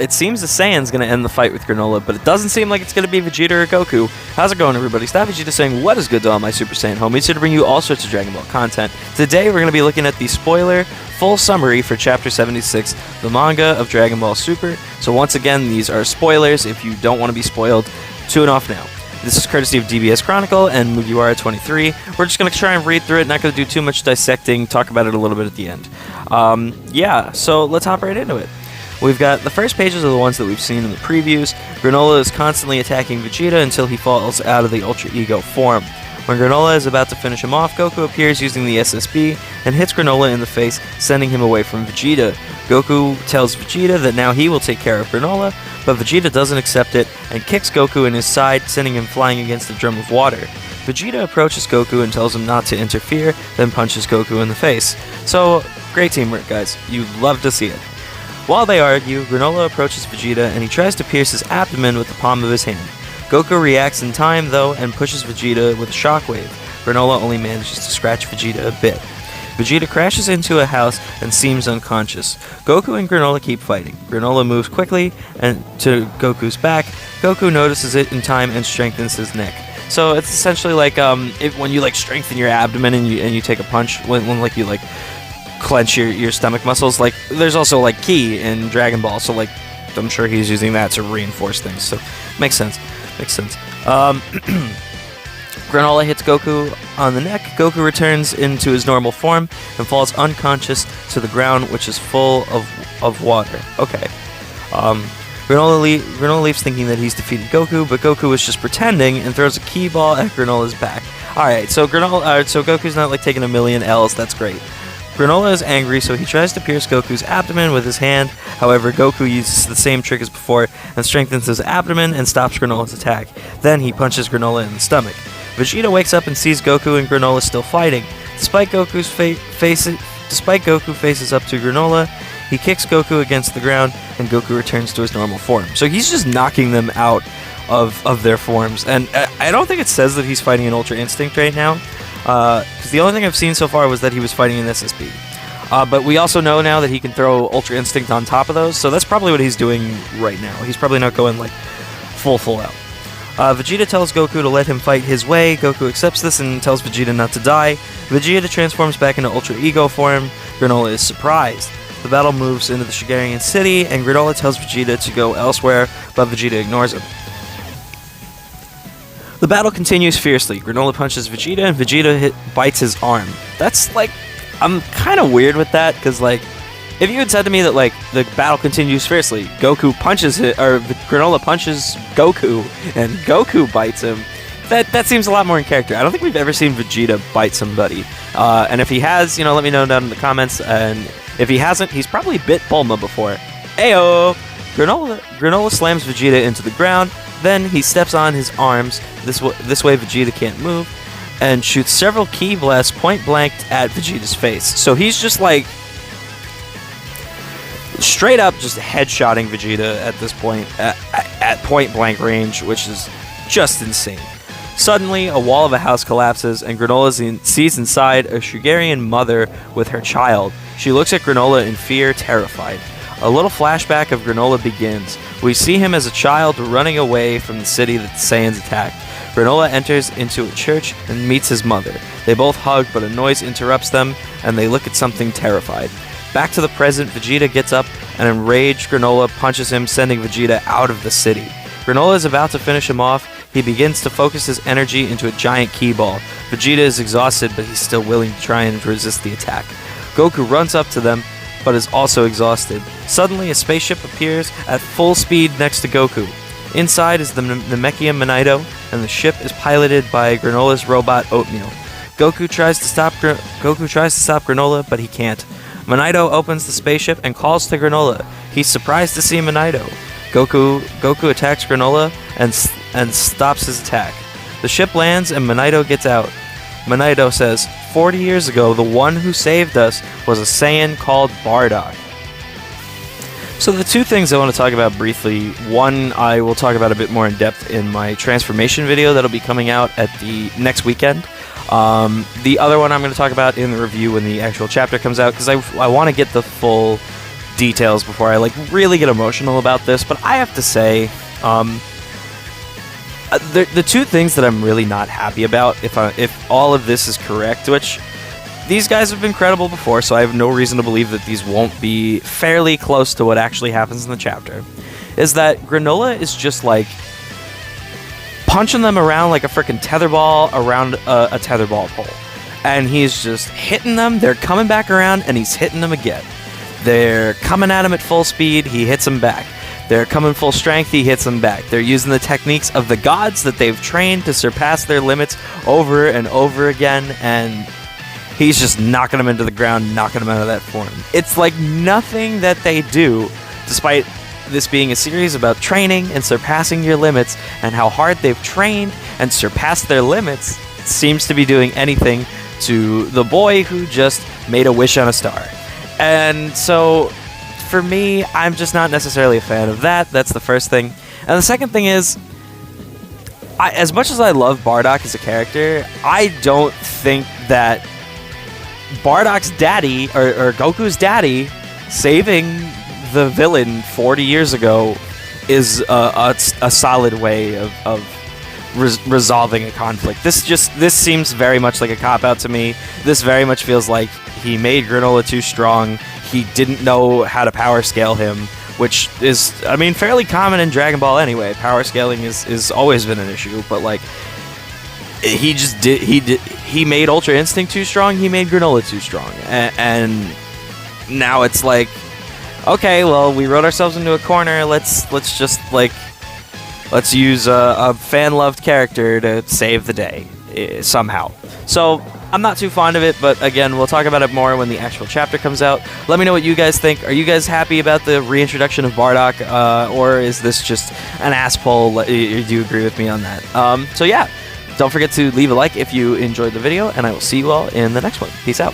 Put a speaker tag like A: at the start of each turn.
A: it seems the Saiyan's going to end the fight with Granola, but it doesn't seem like it's going to be Vegeta or Goku. How's it going, everybody? Stop Vegeta saying, what is good to all my Super Saiyan homies? Here to bring you all sorts of Dragon Ball content. Today, we're going to be looking at the spoiler full summary for Chapter 76, the manga of Dragon Ball Super. So once again, these are spoilers. If you don't want to be spoiled, tune off now. This is courtesy of DBS Chronicle and Mugiwara23. We're just going to try and read through it, not going to do too much dissecting, talk about it a little bit at the end. Yeah, so let's hop right into it. We've got the first pages are the ones that we've seen in the previews. Granola is constantly attacking Vegeta until he falls out of the Ultra Ego form. When Granola is about to finish him off, Goku appears using the SSB and hits Granola in the face, sending him away from Vegeta. Goku tells Vegeta that now he will take care of Granola, but Vegeta doesn't accept it and kicks Goku in his side, sending him flying against a drum of water. Vegeta approaches Goku and tells him not to interfere, then punches Goku in the face. So, great teamwork, guys. You love to see it. While they argue, Granola approaches Vegeta and he tries to pierce his abdomen with the palm of his hand. Goku reacts in time, though, and pushes Vegeta with a shockwave. Granola only manages to scratch Vegeta a bit. Vegeta crashes into a house and seems unconscious. Goku and Granola keep fighting. Granola moves quickly and to Goku's back. Goku notices it in time and strengthens his neck. So it's essentially like when you strengthen your abdomen and you take a punch, when you clench your stomach muscles. There's also ki in Dragon Ball, so I'm sure he's using that to reinforce things. So makes sense. Granola hits Goku on the neck. Goku returns into his normal form and falls unconscious to the ground, which is full of water. Okay. Granola leaves thinking that he's defeated Goku, but Goku is just pretending and throws a key ball at Granola's back. Alright, so Goku's not taking a million L's. That's great. Granola is angry, so he tries to pierce Goku's abdomen with his hand. However, Goku uses the same trick as before and strengthens his abdomen and stops Granola's attack. Then he punches Granola in the stomach. Vegeta wakes up and sees Goku and Granola still fighting. Despite Goku faces up to Granola, he kicks Goku against the ground, and Goku returns to his normal form. So he's just knocking them out of their forms. And I don't think it says that he's fighting an Ultra Instinct right now. Because the only thing I've seen so far was that he was fighting an SSB. But we also know now that he can throw Ultra Instinct on top of those, so that's probably what he's doing right now. He's probably not going full out. Vegeta tells Goku to let him fight his way. Goku accepts this and tells Vegeta not to die. Vegeta transforms back into Ultra Ego form. Granola is surprised. The battle moves into the Shigarian city, and Granola tells Vegeta to go elsewhere, but Vegeta ignores him. The battle continues fiercely. Granola punches Vegeta, and Vegeta bites his arm. That's I'm kind of weird with that, because if you had said to me that the battle continues fiercely, Goku punches it, or Granola punches Goku, and Goku bites him, that seems a lot more in character. I don't think we've ever seen Vegeta bite somebody. And if he has, let me know down in the comments. And if he hasn't, he's probably bit Bulma before. Ayo! Granola slams Vegeta into the ground. Then he steps on his arms, this way Vegeta can't move, and shoots several ki blasts point blank at Vegeta's face. So he's just straight up just headshotting Vegeta at this point, at point blank range, which is just insane. Suddenly, a wall of a house collapses, and Granola sees inside a Shigarian mother with her child. She looks at Granola in fear, terrified. A little flashback of Granola begins. We see him as a child running away from the city that the Saiyans attacked. Granola enters into a church and meets his mother. They both hug, but a noise interrupts them, and they look at something terrified. Back to the present, Vegeta gets up, and enraged Granola punches him, sending Vegeta out of the city. Granola is about to finish him off. He begins to focus his energy into a giant ki ball. Vegeta is exhausted, but he's still willing to try and resist the attack. Goku runs up to them, but is also exhausted. Suddenly, a spaceship appears at full speed next to Goku. Inside is the Namekian Manito, and the ship is piloted by Granola's robot Oatmeal. Goku tries to stop Granola, but he can't. Manito opens the spaceship and calls to Granola. He's surprised to see Manito. Goku attacks Granola and stops his attack. The ship lands and Manito gets out. Manito says, 40 years ago, the one who saved us was a Saiyan called Bardock. So the two things I want to talk about briefly, one I will talk about a bit more in depth in my transformation video that'll be coming out at the next weekend. The other one I'm going to talk about in the review when the actual chapter comes out, because I want to get the full details before I like really get emotional about this, but I have to say, the two things that I'm really not happy about, if all of this is correct, which these guys have been credible before, so I have no reason to believe that these won't be fairly close to what actually happens in the chapter, is that Granola is just like punching them around like a freaking tetherball around a tetherball pole. And he's just hitting them, they're coming back around, and he's hitting them again. They're coming at him at full speed, he hits them back. They're coming full strength, he hits them back. They're using the techniques of the gods that they've trained to surpass their limits over and over again, and he's just knocking them into the ground, knocking them out of that form. It's like nothing that they do, despite this being a series about training and surpassing your limits and how hard they've trained and surpassed their limits, seems to be doing anything to the boy who just made a wish on a star. And so for me, I'm just not necessarily a fan of that. That's the first thing. And the second thing is, as much as I love Bardock as a character, I don't think that Bardock's daddy, or Goku's daddy, saving the villain 40 years ago is a solid way of resolving a conflict. This seems very much like a cop-out to me. This very much feels like he made Granola too strong. He didn't know how to power scale him, which is, I mean, fairly common in Dragon Ball anyway. Power scaling is always been an issue, but like he made Ultra Instinct too strong. He made Granola too strong, and now it's like, okay, well, we wrote ourselves into a corner. Let's use a fan-loved character to save the day somehow. So I'm not too fond of it, but again, we'll talk about it more when the actual chapter comes out. Let me know what you guys think. Are you guys happy about the reintroduction of Bardock, or is this just an ass pull? Do you agree with me on that? So yeah, don't forget to leave a like if you enjoyed the video, and I will see you all in the next one. Peace out.